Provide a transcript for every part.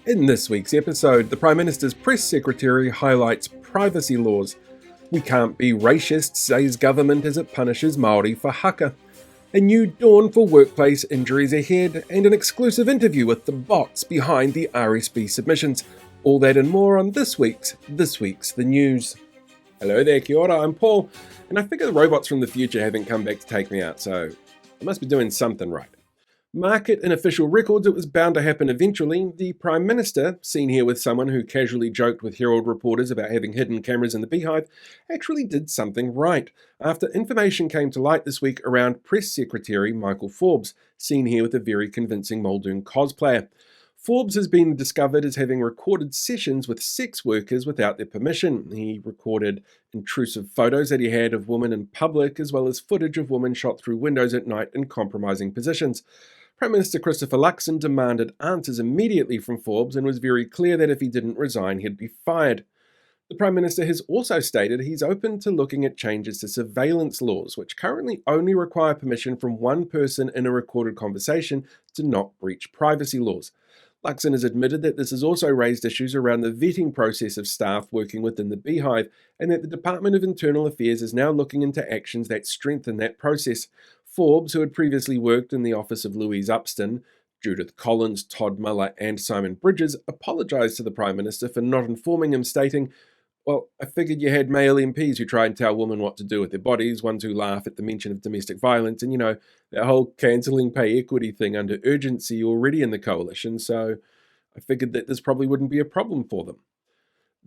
In this week's episode, the Prime Minister's Press Secretary highlights privacy laws. We can't be racist, says government as it punishes Māori for haka. A new dawn for workplace injuries ahead, and an exclusive interview with the bots behind the RSB submissions. All that and more on this week's The News. Hello there, kia ora, I'm Paul, and I figure the robots from the future haven't come back to take me out, so I must be doing something right. Mark it in official records, it was bound to happen eventually. The Prime Minister, seen here with someone who casually joked with Herald reporters about having hidden cameras in the beehive, actually did something right, after information came to light this week around Press Secretary Michael Forbes, seen here with a very convincing Muldoon cosplayer. Forbes has been discovered as having recorded sessions with sex workers without their permission. He recorded intrusive photos that he had of women in public, as well as footage of women shot through windows at night in compromising positions. Prime Minister Christopher Luxon demanded answers immediately from Forbes and was very clear that if he didn't resign, he'd be fired. The Prime Minister has also stated he's open to looking at changes to surveillance laws, which currently only require permission from one person in a recorded conversation to not breach privacy laws. Luxon has admitted that this has also raised issues around the vetting process of staff working within the beehive, and that the Department of Internal Affairs is now looking into actions that strengthen that process. Forbes, who had previously worked in the office of Louise Upston, Judith Collins, Todd Muller, and Simon Bridges, apologised to the Prime Minister for not informing him, stating, "Well, I figured you had male MPs who try and tell women what to do with their bodies, ones who laugh at the mention of domestic violence, and that whole cancelling pay equity thing under urgency already in the coalition, so I figured that this probably wouldn't be a problem for them."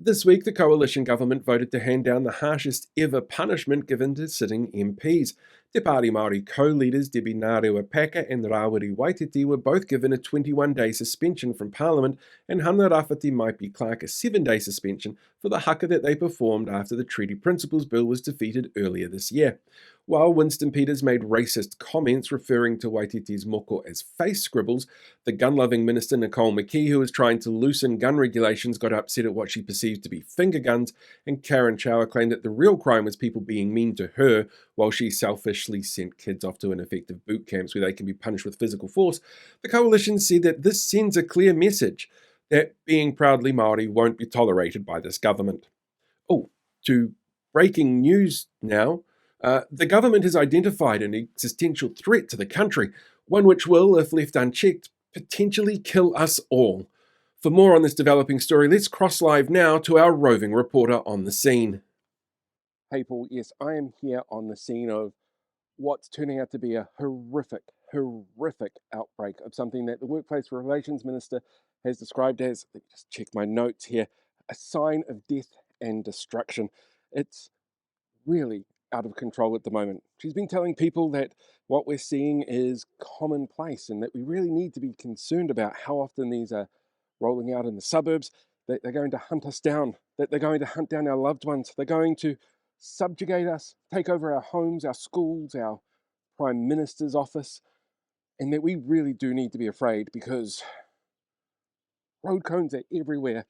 This week, the coalition government voted to hand down the harshest ever punishment given to sitting MPs. Te Pāti Māori co-leaders Debbie Ngārewa Paka and Rawiri Waititi were both given a 21-day suspension from Parliament, and Hana Rafati Maipi Clark a 7-day suspension for the haka that they performed after the Treaty Principles Bill was defeated earlier this year. While Winston Peters made racist comments referring to Waititi's moko as face scribbles, the gun-loving Minister Nicole McKee, who was trying to loosen gun regulations, got upset at what she perceived to be finger guns, and Karen Chower claimed that the real crime was people being mean to her, while she selfishly sent kids off to ineffective boot camps where they can be punished with physical force. The coalition said that this sends a clear message that being proudly Māori won't be tolerated by this government. Oh, to breaking news now. The government has identified an existential threat to the country, one which will, if left unchecked, potentially kill us all. For more on this developing story, let's cross live now to our roving reporter on the scene. Hey Paul, yes, I am here on the scene of what's turning out to be a horrific outbreak of something that the Workplace Relations Minister has described as, let me just check my notes here, a sign of death and destruction. It's really out of control at the moment. She's been telling people that what we're seeing is commonplace and that we really need to be concerned about how often these are rolling out in the suburbs, that they're going to hunt us down, that they're going to hunt down our loved ones, they're going to subjugate us, take over our homes, our schools, our Prime Minister's office, and that we really do need to be afraid because road cones are everywhere.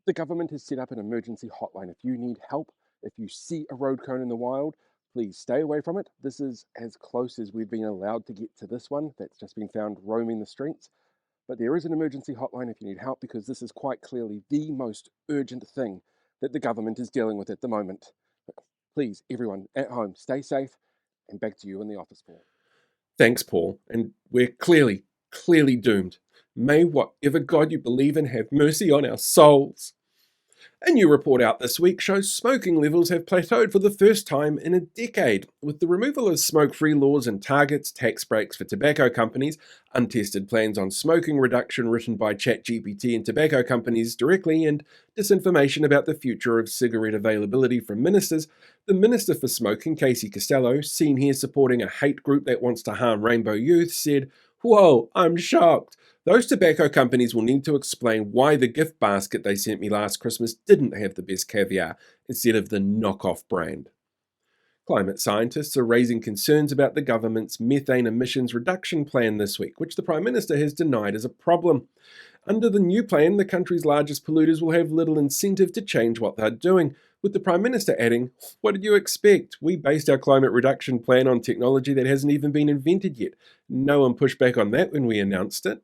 The government has set up an emergency hotline. If you need help, if you see a road cone in the wild, please stay away from it. This is as close as we've been allowed to get to this one that's just been found roaming the streets. But there is an emergency hotline if you need help, because this is quite clearly the most urgent thing that the government is dealing with at the moment. Please, everyone at home, stay safe, and back to you in the office, Paul. Thanks, Paul. And we're clearly doomed. May whatever God you believe in have mercy on our souls. A new report out this week shows smoking levels have plateaued for the first time in a decade. With the removal of smoke-free laws and targets, tax breaks for tobacco companies, untested plans on smoking reduction written by ChatGPT and tobacco companies directly, and disinformation about the future of cigarette availability from ministers, the Minister for Smoking, Casey Costello, seen here supporting a hate group that wants to harm rainbow youth, said, "Whoa, I'm shocked. Those tobacco companies will need to explain why the gift basket they sent me last Christmas didn't have the best caviar instead of the knockoff brand." Climate scientists are raising concerns about the government's methane emissions reduction plan this week, which the Prime Minister has denied as a problem. Under the new plan, the country's largest polluters will have little incentive to change what they're doing, with the Prime Minister adding, "What did you expect? We based our climate reduction plan on technology that hasn't even been invented yet. No one pushed back on that when we announced it."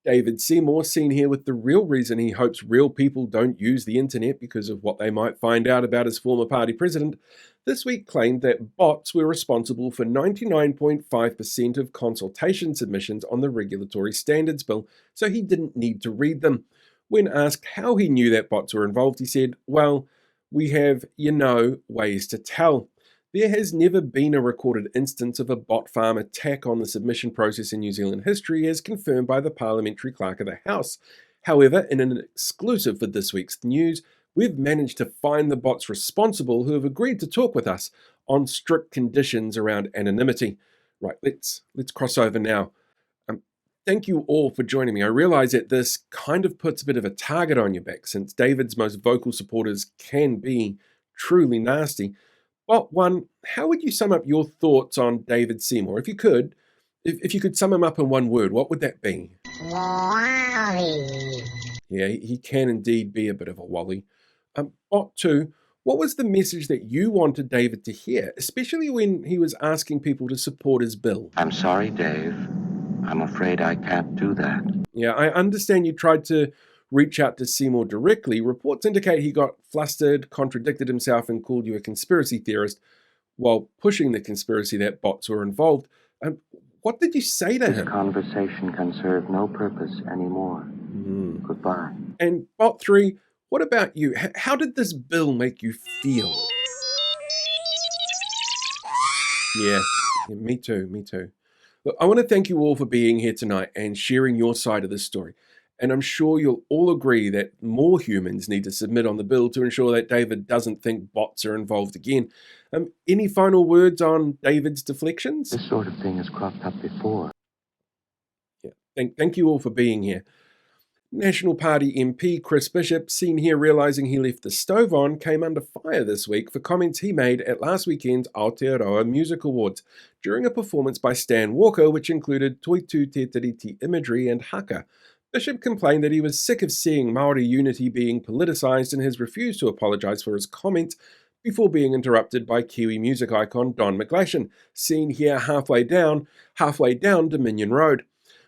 David Seymour, seen here with the real reason he hopes real people don't use the internet because of what they might find out about his former party president, this week claimed that bots were responsible for 99.5% of consultation submissions on the Regulatory Standards Bill, so he didn't need to read them. When asked how he knew that bots were involved, he said, "Well, we have, ways to tell. There has never been a recorded instance of a bot farm attack on the submission process in New Zealand history, as confirmed by the Parliamentary Clerk of the House. However, in an exclusive for this week's news, we've managed to find the bots responsible who have agreed to talk with us on strict conditions around anonymity." Right, let's cross over now. Thank you all for joining me. I realise that this kind of puts a bit of a target on your back, since David's most vocal supporters can be truly nasty. Bot 1, how would you sum up your thoughts on David Seymour? If you could sum him up in one word, what would that be? Wally. Yeah, he can indeed be a bit of a wally. Bot 2, what was the message that you wanted David to hear, especially when he was asking people to support his bill? I'm sorry, Dave. I'm afraid I can't do that. Yeah, I understand you tried to reach out to Seymour directly. Reports indicate he got flustered, contradicted himself, and called you a conspiracy theorist while pushing the conspiracy that bots were involved. What did you say to him? This conversation can serve no purpose anymore. Goodbye. And Bot 3, what about you? How did this bill make you feel? Yeah, me too. Look, I want to thank you all for being here tonight and sharing your side of this story. And I'm sure you'll all agree that more humans need to submit on the bill to ensure that David doesn't think bots are involved again. Any final words on David's deflections? This sort of thing has cropped up before. Yeah, thank you all for being here. National Party MP Chris Bishop, seen here realising he left the stove on, came under fire this week for comments he made at last weekend's Aotearoa Music Awards during a performance by Stan Walker which included Toitu Te Tiriti imagery and haka. Bishop complained that he was sick of seeing Māori unity being politicised and has refused to apologise for his comments before being interrupted by Kiwi music icon Don McGlashan, seen here halfway down Dominion Road.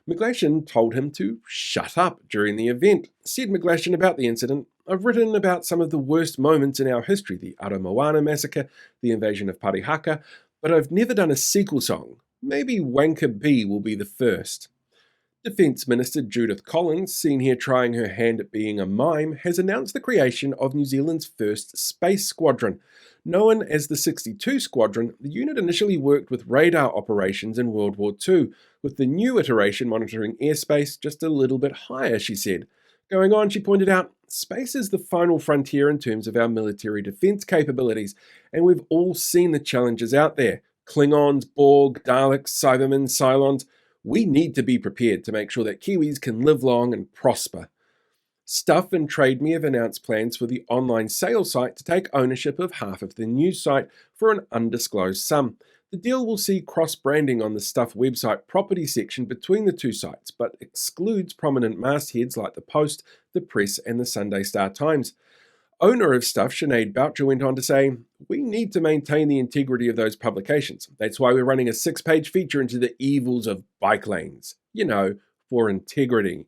McGlashan told him to shut up during the event. Said McGlashan about the incident, "I've written about some of the worst moments in our history, the Aramoana massacre, the invasion of Parihaka, but I've never done a sequel song. Maybe Wanker B will be the first." Defence Minister Judith Collins, seen here trying her hand at being a mime, has announced the creation of New Zealand's first space squadron. Known as the 62 Squadron, the unit initially worked with radar operations in World War II, with the new iteration monitoring airspace just a little bit higher, she said. Going on, she pointed out, space is the final frontier in terms of our military defence capabilities, and we've all seen the challenges out there. Klingons, Borg, Daleks, Cybermen, Cylons. We need to be prepared to make sure that Kiwis can live long and prosper. Stuff and Trade Me have announced plans for the online sales site to take ownership of half of the news site for an undisclosed sum. The deal will see cross-branding on the Stuff website property section between the two sites, but excludes prominent mastheads like the Post, the Press and the Sunday Star Times. Owner of Stuff, Sinead Boucher, went on to say, "We need to maintain the integrity of those publications. That's why we're running a 6-page feature into the evils of bike lanes. For integrity."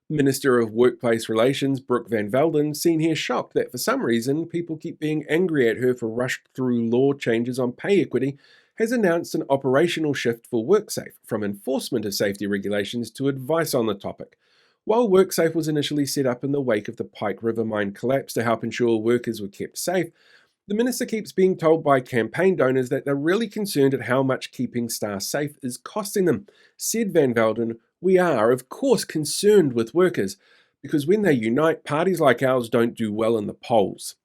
Minister of Workplace Relations, Brooke Van Velden, seen here shocked that for some reason people keep being angry at her for rushed-through law changes on pay equity, has announced an operational shift for WorkSafe from enforcement of safety regulations to advice on the topic. While WorkSafe was initially set up in the wake of the Pike River mine collapse to help ensure workers were kept safe, the minister keeps being told by campaign donors that they're really concerned at how much keeping staff safe is costing them. Said Van Velden, "We are, of course, concerned with workers, because when they unite, parties like ours don't do well in the polls."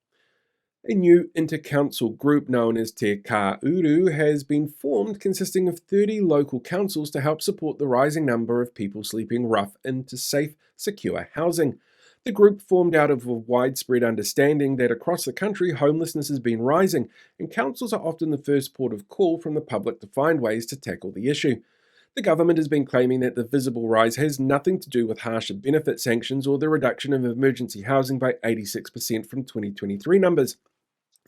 A new inter-council group known as Te Kā Uru has been formed, consisting of 30 local councils to help support the rising number of people sleeping rough into safe, secure housing. The group formed out of a widespread understanding that across the country homelessness has been rising, and councils are often the first port of call from the public to find ways to tackle the issue. The government has been claiming that the visible rise has nothing to do with harsher benefit sanctions or the reduction of emergency housing by 86% from 2023 numbers.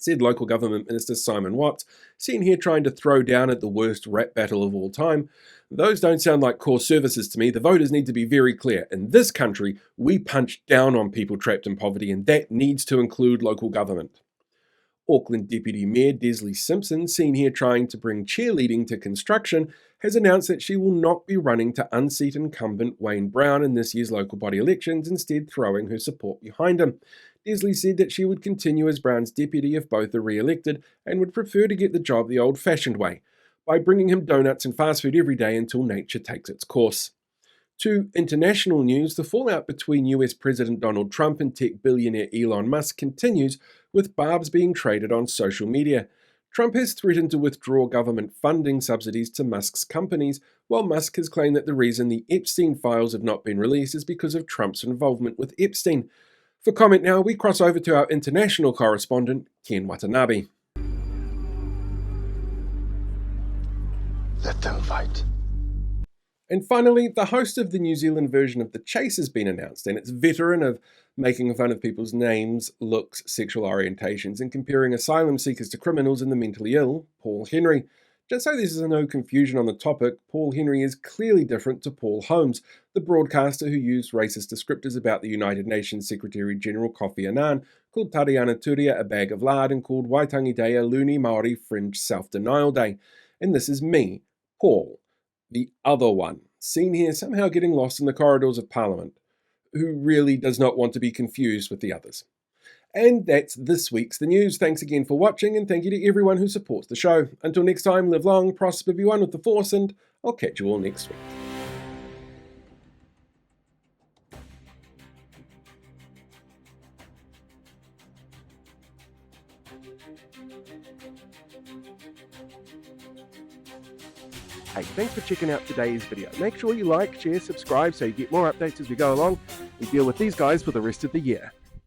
said Local Government Minister Simon Watts, seen here trying to throw down at the worst rap battle of all time. Those don't sound like core services to me. The voters need to be very clear. In this country, we punch down on people trapped in poverty, and that needs to include local government. Auckland Deputy Mayor Desley Simpson, seen here trying to bring cheerleading to construction, has announced that she will not be running to unseat incumbent Wayne Brown in this year's local body elections, instead throwing her support behind him. Desley said that she would continue as Brown's deputy if both are re-elected and would prefer to get the job the old-fashioned way, by bringing him donuts and fast food every day until nature takes its course. To international news, the fallout between US President Donald Trump and tech billionaire Elon Musk continues, with barbs being traded on social media. Trump has threatened to withdraw government funding subsidies to Musk's companies, while Musk has claimed that the reason the Epstein files have not been released is because of Trump's involvement with Epstein. For comment now, we cross over to our international correspondent, Ken Watanabe. Let them fight. And finally, the host of the New Zealand version of The Chase has been announced, and it's veteran of making fun of people's names, looks, sexual orientations, and comparing asylum seekers to criminals and the mentally ill, Paul Henry. Just so there's no confusion on the topic, Paul Henry is clearly different to Paul Holmes, the broadcaster who used racist descriptors about the United Nations Secretary General Kofi Annan, called Tariana Turia a bag of lard, and called Waitangi Day a Luni Māori Fringe Self-Denial Day. And this is me, Paul, the other one, seen here somehow getting lost in the corridors of Parliament, who really does not want to be confused with the others. And that's this week's The News. Thanks again for watching, and thank you to everyone who supports the show. Until next time, live long, prosper, be one with the Force, and I'll catch you all next week. Hey, thanks for checking out today's video. Make sure you like, share, subscribe so you get more updates as we go along. We deal with these guys for the rest of the year.